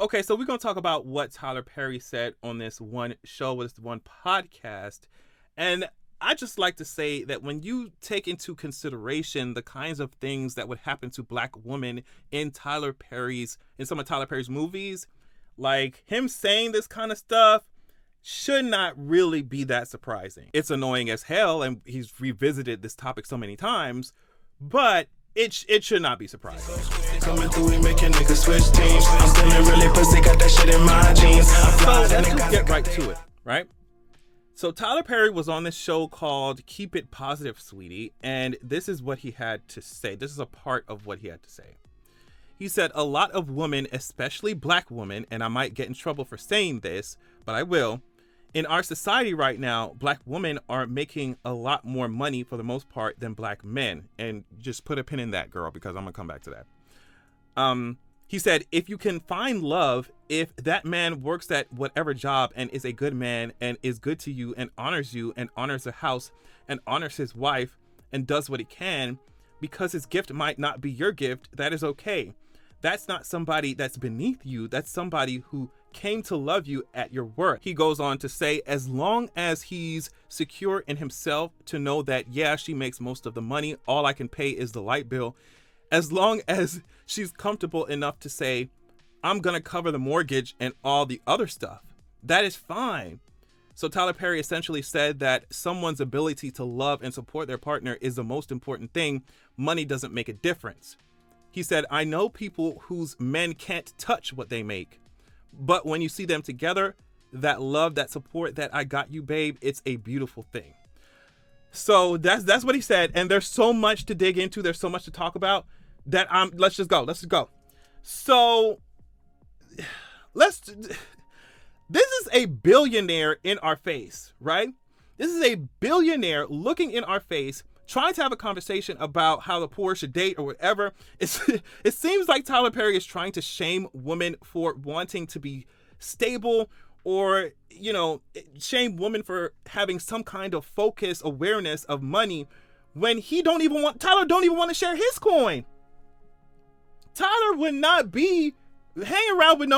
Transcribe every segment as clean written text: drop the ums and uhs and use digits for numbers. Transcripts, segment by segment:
Okay, so we're going to talk about what Tyler Perry said on this one show, this one podcast. And I just like to say that when you take into consideration the kinds of things that would happen to black women in some of Tyler Perry's movies, like him saying this kind of stuff should not really be that surprising. It's annoying as hell, and he's revisited this topic so many times, but it should not be surprising. Coming through, we making niggas switch teams. I'm feeling really pussy, got that shit in my jeans. So let's just get right to it, right? So Tyler Perry was on this show called Keep It Positive, Sweetie, and this is what he had to say. This is a part of what he had to say. He said, a lot of women, especially black women, and I might get in trouble for saying this, but I will. In our society right now, black women are making a lot more money for the most part than black men. And just put a pin in that, girl, because I'm going to come back to that. He said, if you can find love, if that man works at whatever job and is a good man and is good to you and honors the house and honors his wife and does what he can, because his gift might not be your gift, that is okay. That's not somebody that's beneath you. That's somebody who came to love you at your worth. He goes on to say, as long as he's secure in himself to know that, yeah, she makes most of the money, all I can pay is the light bill. As long as she's comfortable enough to say, I'm going to cover the mortgage and all the other stuff, that is fine. So Tyler Perry essentially said that someone's ability to love and support their partner is the most important thing. Money doesn't make a difference. He said, I know people whose men can't touch what they make, but when you see them together, that love, that support, that I got you, babe, it's a beautiful thing. So that's what he said. And there's so much to dig into. There's so much to talk about that let's just go. So this is a billionaire in our face, right? This is a billionaire looking in our face, trying to have a conversation about how the poor should date or whatever. It seems like Tyler Perry is trying to shame women for wanting to be stable, or, shame women for having some kind of focus, awareness of money, when Tyler don't even want to share his coin. Tyler would not be hanging around with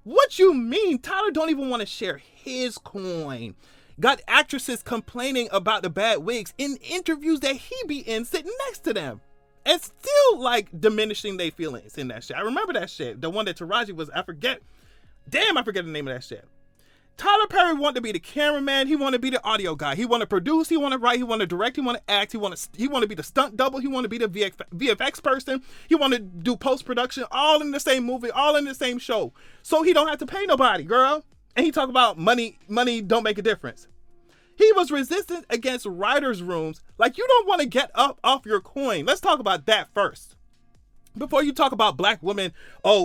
what you mean? Tyler don't even want to share his coin. Got actresses complaining about the bad wigs in interviews that he be in, sitting next to them, and still diminishing their feelings in that shit. I remember that shit. The one that Taraji was, I forget the name of that shit. Tyler Perry wanted to be the cameraman. He wanted to be the audio guy. He wanted to produce. He wanted to write. He wanted to direct. He wanted to act. He wanted to be the stunt double. He wanted to be the VFX person. He wanted to do post-production, all in the same movie, all in the same show. So he don't have to pay nobody, girl. And he talk about money don't make a difference. He was resistant against writers' rooms. You don't want to get up off your coin. Let's talk about that first. Before you talk about black women,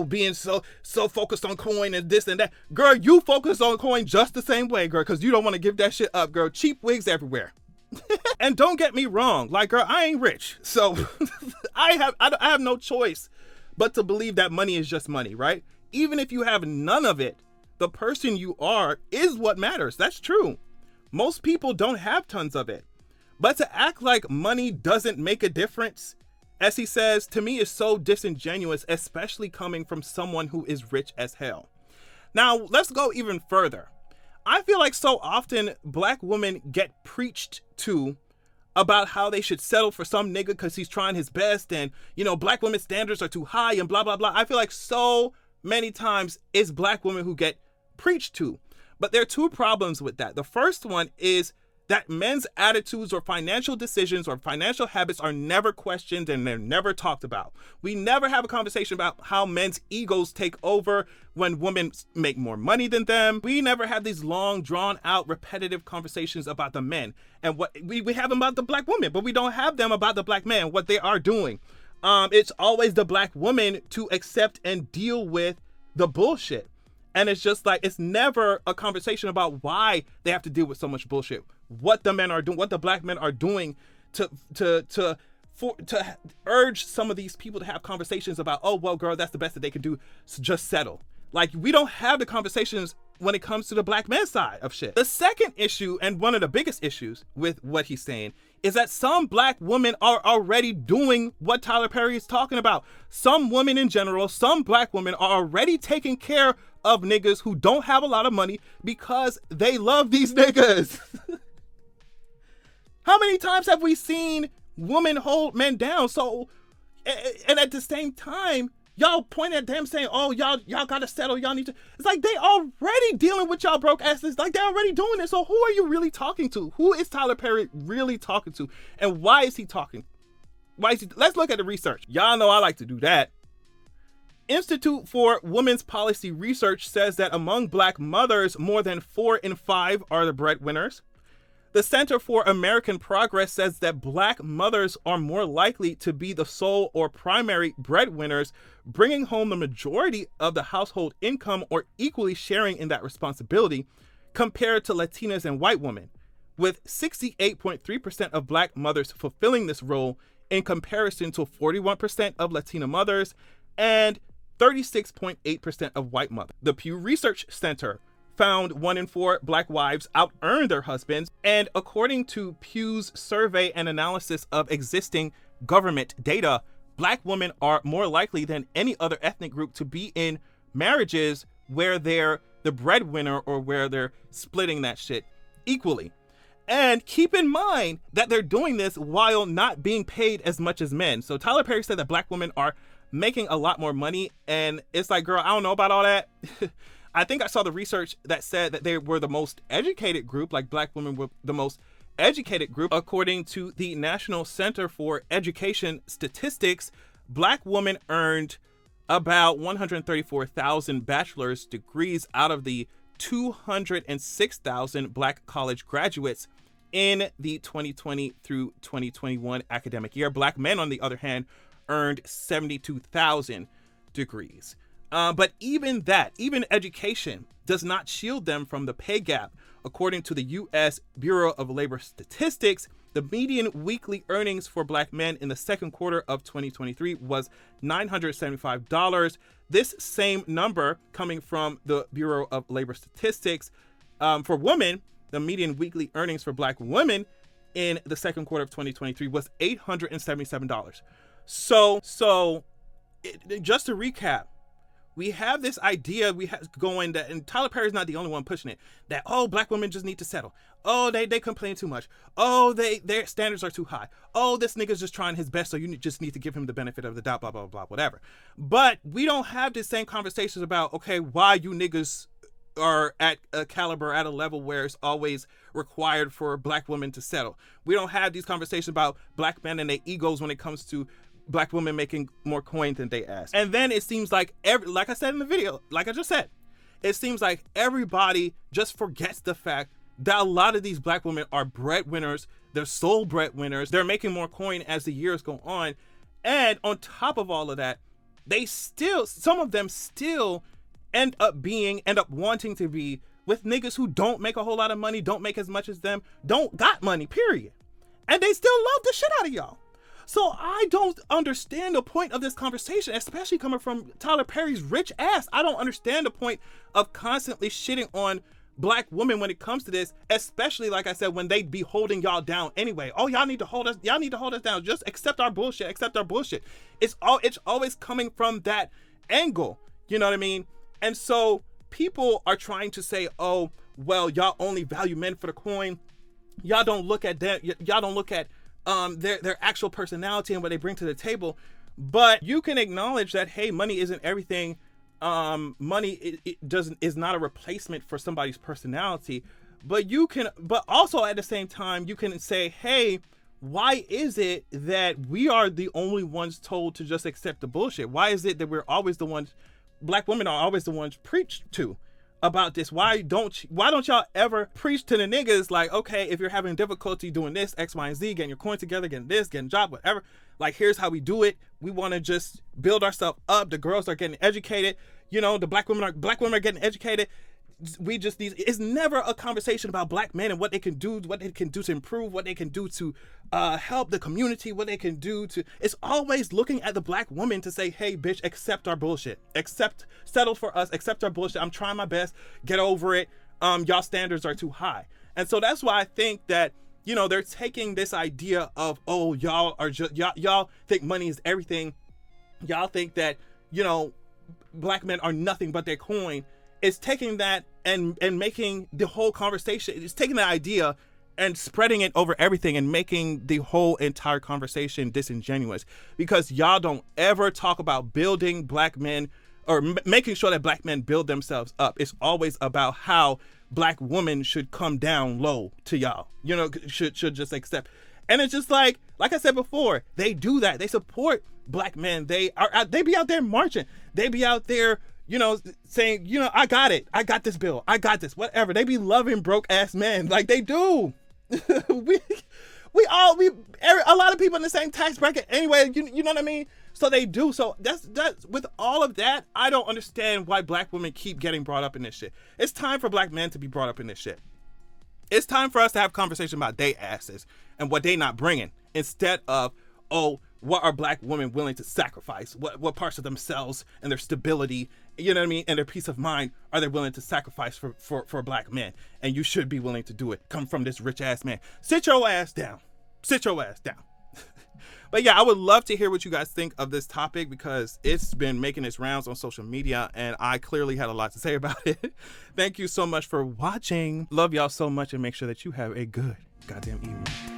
being so focused on coin and this and that. Girl, you focus on coin just the same way, girl, because you don't want to give that shit up, girl. Cheap wigs everywhere. And don't get me wrong. Girl, I ain't rich. So I have no choice but to believe that money is just money, right? Even if you have none of it, the person you are is what matters. That's true. Most people don't have tons of it. But to act like money doesn't make a difference, as he says, to me is so disingenuous, especially coming from someone who is rich as hell. Now, let's go even further. I feel like so often black women get preached to about how they should settle for some nigga because he's trying his best, and, black women's standards are too high and blah, blah, blah. I feel like so many times it's black women who get preached to. But there are two problems with that. The first one is that men's attitudes or financial decisions or financial habits are never questioned and they're never talked about. We never have a conversation about how men's egos take over when women make more money than them. We never have these long, drawn out, repetitive conversations about the men. And what we have them about the black women, but we don't have them about the black man, what they are doing. It's always the black woman to accept and deal with the bullshit. And it's just it's never a conversation about why they have to deal with so much bullshit. What the men are doing, what the black men are doing to urge some of these people to have conversations about, oh, well, girl, that's the best that they can do. So just settle. We don't have the conversations when it comes to the black man side of shit. The second issue, and one of the biggest issues with what he's saying, is that some black women are already doing what Tyler Perry is talking about. Some women in general, some black women are already taking care of niggas who don't have a lot of money because they love these niggas. How many times have we seen women hold men down? So, and at the same time, y'all point at them saying, oh, y'all gotta settle, y'all need to. It's like they already dealing with y'all broke asses. Like they're already doing it. So who are you really talking to? Who is Tyler Perry really talking to? And why is he talking? Let's look at the research. Y'all know I like to do that. Institute for Women's Policy Research says that among black mothers, more than 4 in 5 are the breadwinners. The Center for American Progress says that black mothers are more likely to be the sole or primary breadwinners, bringing home the majority of the household income or equally sharing in that responsibility, compared to Latinas and white women, with 68.3% of black mothers fulfilling this role in comparison to 41% of Latina mothers and 36.8% of white mothers. The Pew Research Center found 1 in 4 black wives out-earn their husbands, and according to Pew's survey and analysis of existing government data, black women are more likely than any other ethnic group to be in marriages where they're the breadwinner or where they're splitting that shit equally. And keep in mind that they're doing this while not being paid as much as men. So Tyler Perry said that black women are making a lot more money, and it's like, girl, I don't know about all that. I think I saw the research that said that they were the most educated group, like black women were the most educated group. According to the National Center for Education Statistics, black women earned about 134,000 bachelor's degrees out of the 206,000 black college graduates in the 2020 through 2021 academic year. Black men, on the other hand, earned 72,000 degrees. But even education does not shield them from the pay gap. According to the U.S. Bureau of Labor Statistics, the median weekly earnings for black men in the second quarter of 2023 was $975. This same number coming from the Bureau of Labor Statistics. For women, the median weekly earnings for black women in the second quarter of 2023 was $877. So just to recap, we have this idea going that, and Tyler Perry's not the only one pushing it, that, oh, black women just need to settle. Oh, they complain too much. Oh, their standards are too high. Oh, this nigga's just trying his best, so you just need to give him the benefit of the doubt, blah, blah, blah, whatever. But we don't have the same conversations about, okay, why you niggas are at a caliber, at a level where it's always required for black women to settle. We don't have these conversations about black men and their egos when it comes to black women making more coin than they ask. And then it seems like like I said in the video, like I just said, it seems like everybody just forgets the fact that a lot of these black women are breadwinners. They're sole breadwinners. They're making more coin as the years go on. And on top of all of that, some of them still end up wanting to be with niggas who don't make a whole lot of money, don't make as much as them, don't got money, period. And they still love the shit out of y'all. So I don't understand the point of this conversation, especially coming from Tyler Perry's rich ass. I don't understand the point of constantly shitting on black women when it comes to this, especially, like I said, when they be holding y'all down anyway. Oh, y'all need to hold us down. Just accept our bullshit. It's always coming from that angle. You know what I mean? And so people are trying to say, oh, well, y'all only value men for the coin. Y'all don't look at them. Y'all don't look at their actual personality and what they bring to the table. But you can acknowledge that, hey, money isn't everything. Money is not a replacement for somebody's personality. But also at the same time, you can say, hey, why is it that we are the only ones told to just accept the bullshit? Why is it that black women are always the ones preached to about this? Why don't y'all ever preach to the niggas like, okay, if you're having difficulty doing this, X, Y, and Z, getting your coin together, getting this, getting a job, whatever, like, here's how we do it. We want to just build ourselves up. The girls are getting educated. You know, the black women are getting educated. It's never a conversation about black men and what they can do to improve, what they can do to help the community, what they can do to. It's always looking at the black woman to say, hey, bitch, accept our bullshit. Settle for us, accept our bullshit. I'm trying my best. Get over it. Y'all standards are too high. And so that's why I think that you know, they're taking this idea of, oh, y'all are just, y'all think money is everything. Y'all think that, you know, black men are nothing but their coin. It's taking that and making the whole conversation, it's taking that idea and spreading it over everything and making the whole entire conversation disingenuous, because y'all don't ever talk about building black men or making sure that black men build themselves up. It's always about how black women should come down low to y'all, you know, should just accept. And it's just like I said before, they do that. They support black men. They be out there marching. They be out there, you know, saying, you know, I got it. I got this bill. I got this, whatever. They be loving broke ass men like they do. A lot of people in the same tax bracket anyway, you know what I mean? So they do. So that's with all of that, I don't understand why black women keep getting brought up in this shit. It's time for black men to be brought up in this shit. It's time for us to have a conversation about they asses and what they not bringing, instead of, oh, what are black women willing to sacrifice? What parts of themselves and their stability, you know what I mean, and their peace of mind are they willing to sacrifice for black men? And you should be willing to do it. Come from this rich ass man. Sit your ass down. Sit your ass down. But yeah, I would love to hear what you guys think of this topic, because it's been making its rounds on social media and I clearly had a lot to say about it. Thank you so much for watching. Love y'all so much, and make sure that you have a good goddamn evening.